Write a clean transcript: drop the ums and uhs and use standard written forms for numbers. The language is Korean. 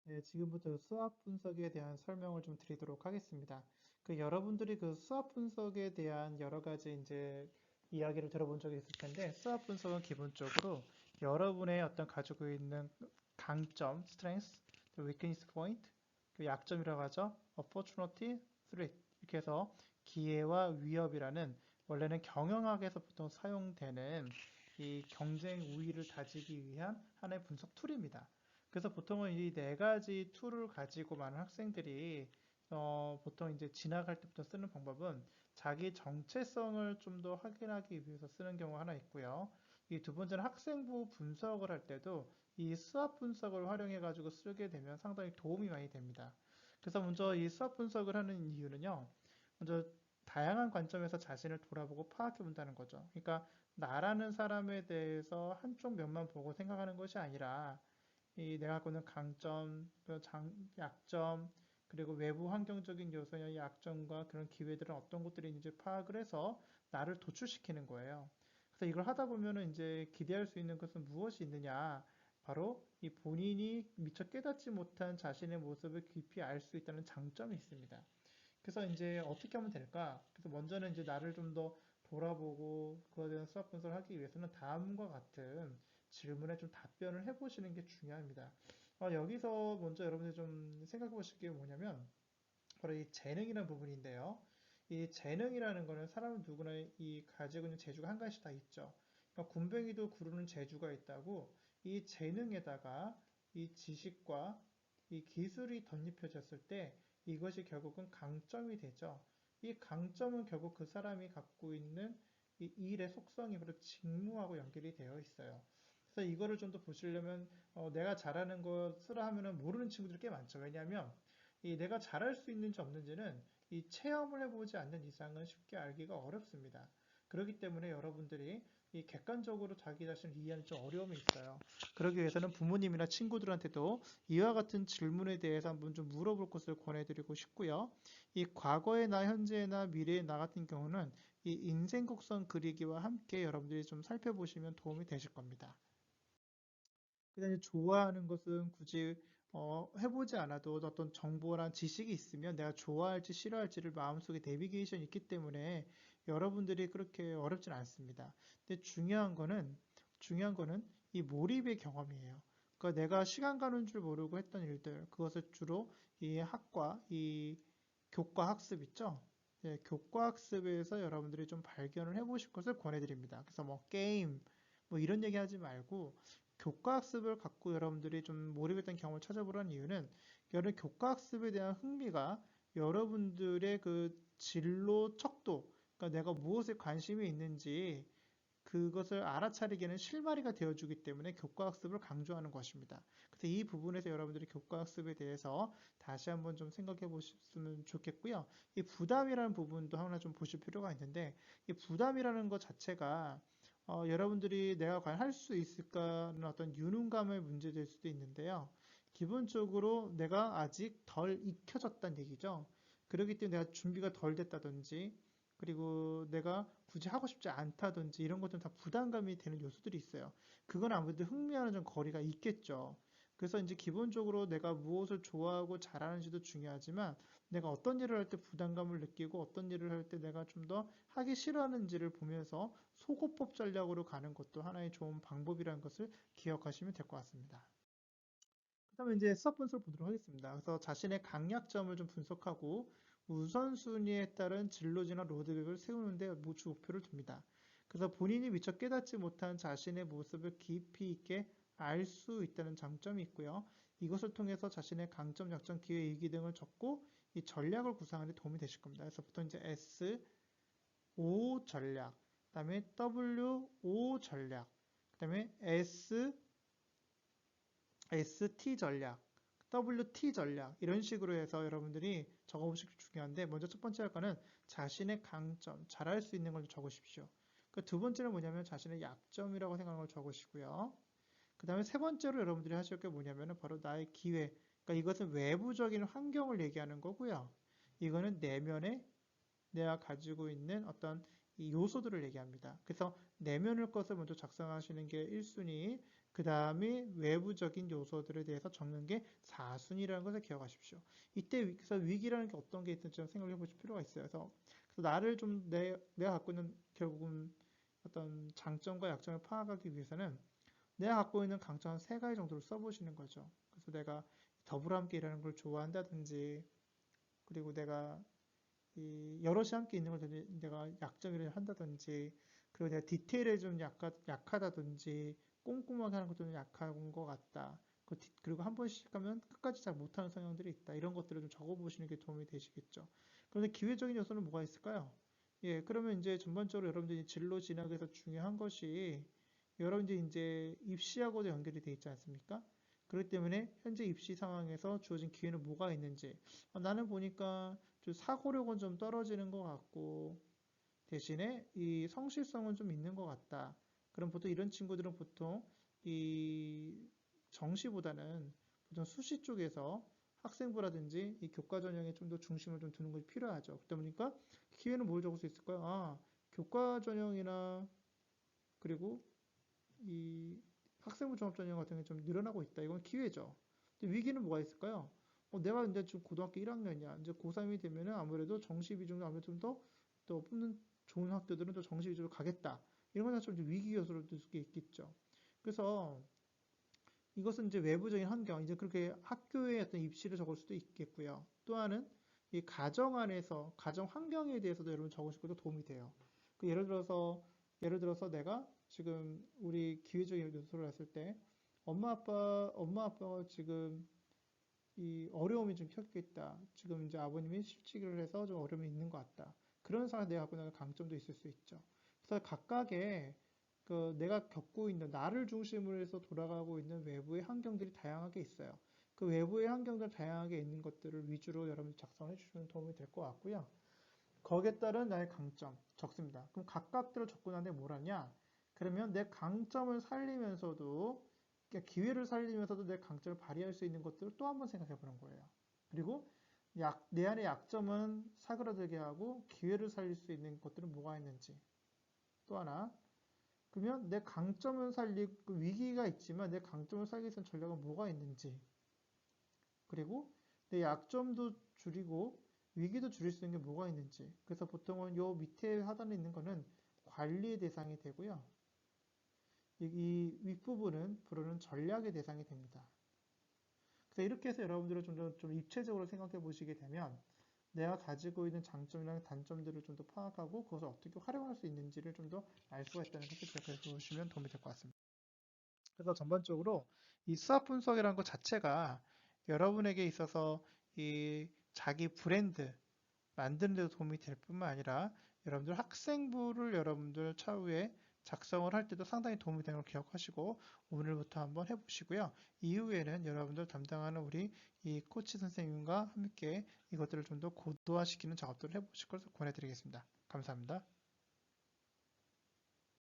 네, 지금부터 수학 분석에 대한 설명을 좀 드리도록 하겠습니다. 여러분들이 그 수학 분석에 대한 여러 가지 이제 이야기를 들어본 적이 있을 텐데, 수학 분석은 기본적으로 여러분의 어떤 가지고 있는 강점, strength, weakness point, 그 약점이라고 하죠. opportunity, threat. 이렇게 해서 기회와 위협이라는 원래는 경영학에서 보통 사용되는 이 경쟁 우위를 다지기 위한 하나의 분석 툴입니다. 그래서 보통은 이 네 가지 툴을 가지고 많은 학생들이 보통 이제 진학할 때부터 쓰는 방법은 자기 정체성을 좀 더 확인하기 위해서 쓰는 경우가 하나 있고요. 이 두 번째는 학생부 분석을 할 때도 이 수학 분석을 활용해 가지고 쓰게 되면 상당히 도움이 많이 됩니다. 그래서 먼저 이 수학 분석을 하는 이유는요. 먼저 다양한 관점에서 자신을 돌아보고 파악해 본다는 거죠. 그러니까 나라는 사람에 대해서 한쪽 면만 보고 생각하는 것이 아니라 이 내가 갖고 있는 강점, 약점, 그리고 외부 환경적인 요소의 약점과 그런 기회들은 어떤 것들이 있는지 파악을 해서 나를 도출시키는 거예요. 그래서 이걸 하다 보면은 이제 기대할 수 있는 것은 무엇이 있느냐? 바로 이 본인이 미처 깨닫지 못한 자신의 모습을 깊이 알 수 있다는 장점이 있습니다. 그래서 이제 어떻게 하면 될까? 그래서 먼저는 이제 나를 좀 더 돌아보고 그거에 대한 수학 분석을 하기 위해서는 다음과 같은 질문에 좀 답변을 해보시는 게 중요합니다. 여기서 먼저 여러분들 좀 생각해 보실 게 뭐냐면 바로 이 재능이라는 부분인데요. 이 재능이라는 거는 사람 누구나 이 가지고 있는 재주가 한 가지씩 다 있죠. 그러니까 군뱅이도 구르는 재주가 있다고 이 재능에다가 이 지식과 이 기술이 덧입혀졌을 때 이것이 결국은 강점이 되죠. 이 강점은 결국 그 사람이 갖고 있는 이 일의 속성이 바로 직무하고 연결이 되어 있어요. 그래서 이거를 좀 더 보시려면 내가 잘하는 거 쓰라 하면은 모르는 친구들이 꽤 많죠. 왜냐하면 이 내가 잘할 수 있는지 없는지는 이 체험을 해보지 않는 이상은 쉽게 알기가 어렵습니다. 그렇기 때문에 여러분들이 이 객관적으로 자기 자신을 이해하는 좀 어려움이 있어요. 그러기 위해서는 부모님이나 친구들한테도 이와 같은 질문에 대해서 한번 좀 물어볼 것을 권해드리고 싶고요. 이 과거의 나, 현재의 나, 미래의 나 같은 경우는 이 인생 곡선 그리기와 함께 여러분들이 좀 살펴보시면 도움이 되실 겁니다. 그다음에 좋아하는 것은 굳이 해보지 않아도 어떤 정보랑 지식이 있으면 내가 좋아할지 싫어할지를 마음속에 내비게이션이 있기 때문에 여러분들이 그렇게 어렵진 않습니다. 근데 중요한 거는 이 몰입의 경험이에요. 그러니까 내가 시간 가는 줄 모르고 했던 일들, 그것을 주로 이 학과, 이 교과 학습 있죠? 네, 교과 학습에서 여러분들이 좀 발견을 해보실 것을 권해드립니다. 그래서 뭐 게임, 뭐 이런 얘기 하지 말고 교과 학습을 갖고 여러분들이 좀 몰입했던 경험을 찾아보라는 이유는 여러 교과 학습에 대한 흥미가 여러분들의 그 진로 척도, 그러니까 내가 무엇에 관심이 있는지 그것을 알아차리기에는 실마리가 되어주기 때문에 교과학습을 강조하는 것입니다. 그래서 이 부분에서 여러분들이 교과학습에 대해서 다시 한번 좀 생각해 보셨으면 좋겠고요. 이 부담이라는 부분도 하나 좀 보실 필요가 있는데 이 부담이라는 것 자체가 여러분들이 내가 과연 할 수 있을까는 어떤 유능감의 문제될 수도 있는데요. 기본적으로 내가 아직 덜 익혀졌다는 얘기죠. 그렇기 때문에 내가 준비가 덜 됐다든지 그리고 내가 굳이 하고 싶지 않다든지 이런 것들은 다 부담감이 되는 요소들이 있어요. 그건 아무래도 흥미와는 좀 거리가 있겠죠. 그래서 이제 기본적으로 내가 무엇을 좋아하고 잘하는지도 중요하지만 내가 어떤 일을 할 때 부담감을 느끼고 어떤 일을 할 때 내가 좀 더 하기 싫어하는지를 보면서 소거법 전략으로 가는 것도 하나의 좋은 방법이라는 것을 기억하시면 될 것 같습니다. 그다음에 이제 수업 분석을 보도록 하겠습니다. 그래서 자신의 강약점을 좀 분석하고 우선순위에 따른 진로지나 로드맵을 세우는데 주 목표를 둡니다. 그래서 본인이 미처 깨닫지 못한 자신의 모습을 깊이 있게 알 수 있다는 장점이 있고요. 이것을 통해서 자신의 강점, 약점, 기회, 위기 등을 적고 이 전략을 구상하는 데 도움이 되실 겁니다. 그래서 보통 이제 S, O 전략, 그다음에 W, O 전략, 그다음에 ST 전략, WT 전략 이런 식으로 해서 여러분들이 적어보시기 중요한데 먼저 첫 번째 할 거는 자신의 강점, 잘할 수 있는 걸 적으십시오. 그 두 번째는 뭐냐면 자신의 약점이라고 생각하는 걸 적으시고요. 그 다음에 세 번째로 여러분들이 하실 게 뭐냐면 바로 나의 기회. 그러니까 이것은 외부적인 환경을 얘기하는 거고요. 이거는 내면에 내가 가지고 있는 어떤 이 요소들을 얘기합니다. 그래서 내면을 것을 먼저 작성하시는 게 1순위, 그 다음에 외부적인 요소들에 대해서 적는 게 4순위라는 것을 기억하십시오. 이때 그래서 위기라는 게 어떤 게 있는지 좀 생각해 보실 필요가 있어요. 그래서 나를 좀 내가 갖고 있는 결국은 어떤 장점과 약점을 파악하기 위해서는 내가 갖고 있는 강점 한 3가지 정도를 써보시는 거죠. 그래서 내가 더불어 함께 일하는 걸 좋아한다든지, 그리고 내가 이 여럿이 함께 있는 걸 내가 약점이라 한다든지, 그리고 내가 디테일에 좀 약하다든지, 꼼꼼하게 하는 것도 좀 약한 것 같다. 그리고 한 번 시작하면 끝까지 잘 못하는 성향들이 있다. 이런 것들을 좀 적어보시는 게 도움이 되시겠죠. 그런데 기회적인 요소는 뭐가 있을까요? 예, 그러면 이제 전반적으로 여러분들이 진로 진학에서 중요한 것이 여러분들이 이제 입시하고도 연결이 돼 있지 않습니까? 그렇기 때문에 현재 입시 상황에서 주어진 기회는 뭐가 있는지 나는 보니까 좀 사고력은 좀 떨어지는 것 같고 대신에 이 성실성은 좀 있는 것 같다. 그럼 보통 이런 친구들은 보통 이 정시보다는 보통 수시 쪽에서 학생부라든지 이 교과 전형에 좀 더 중심을 좀 두는 것이 필요하죠. 그러다 보니까 기회는 뭘 적을 수 있을까요? 교과 전형이나 그리고 이 학생부 종합 전형 같은 게 좀 늘어나고 있다. 이건 기회죠. 근데 위기는 뭐가 있을까요? 내가 이제 지금 고등학교 1학년이야. 이제 고3이 되면은 아무래도 정시 비중이 아무래도 좀 더 뽑는 좋은 학교들은 또 정시 위주로 가겠다. 이런 건 사실 위기 요소로 둘 수 있겠죠. 그래서 이것은 이제 외부적인 환경, 이제 그렇게 학교의 어떤 입시를 적을 수도 있겠고요. 또 하나는 이 가정 안에서, 가정 환경에 대해서도 여러분 적으실 것도 도움이 돼요. 예를 들어서 내가 지금 우리 기회적인 요소를 했을 때 엄마 아빠가 지금 이 어려움이 좀 겪겠다. 지금 이제 아버님이 실직을 해서 좀 어려움이 있는 것 같다. 그런 상황에서 내가 갖고 있는 강점도 있을 수 있죠. 그래서 각각의 그 내가 겪고 있는 나를 중심으로 해서 돌아가고 있는 외부의 환경들이 다양하게 있어요. 그 외부의 환경들 다양하게 있는 것들을 위주로 여러분들 작성해 주시면 도움이 될 것 같고요. 거기에 따른 나의 강점 적습니다. 그럼 각각들을 적고 난 뒤에 뭘 하냐? 그러면 내 강점을 살리면서도 그러니까 기회를 살리면서도 내 강점을 발휘할 수 있는 것들을 또 한번 생각해 보는 거예요. 그리고 내 안의 약점은 사그라들게 하고 기회를 살릴 수 있는 것들은 뭐가 있는지 또 하나 그러면 내 강점을 살리고 위기가 있지만 내 강점을 살리기 위한 전략은 뭐가 있는지 그리고 내 약점도 줄이고 위기도 줄일 수 있는 게 뭐가 있는지 그래서 보통은 요 밑에 하단에 있는 거는 관리의 대상이 되고요. 이 윗부분은 부르는 전략의 대상이 됩니다. 그래서 이렇게 해서 여러분들은 좀 입체적으로 생각해 보시게 되면 내가 가지고 있는 장점이나 단점들을 좀 더 파악하고 그것을 어떻게 활용할 수 있는지를 좀 더 알 수가 있다는 것을 기억해 보시면 도움이 될 것 같습니다. 그래서 전반적으로 이 수학 분석이라는 것 자체가 여러분에게 있어서 이 자기 브랜드 만드는 데도 도움이 될 뿐만 아니라 여러분들 학생부를 여러분들 차후에 작성을 할 때도 상당히 도움이 되는 걸 기억하시고 오늘부터 한번 해보시고요. 이후에는 여러분들 담당하는 우리 이 코치 선생님과 함께 이것들을 좀 더 고도화시키는 작업들을 해보실 것을 권해드리겠습니다. 감사합니다.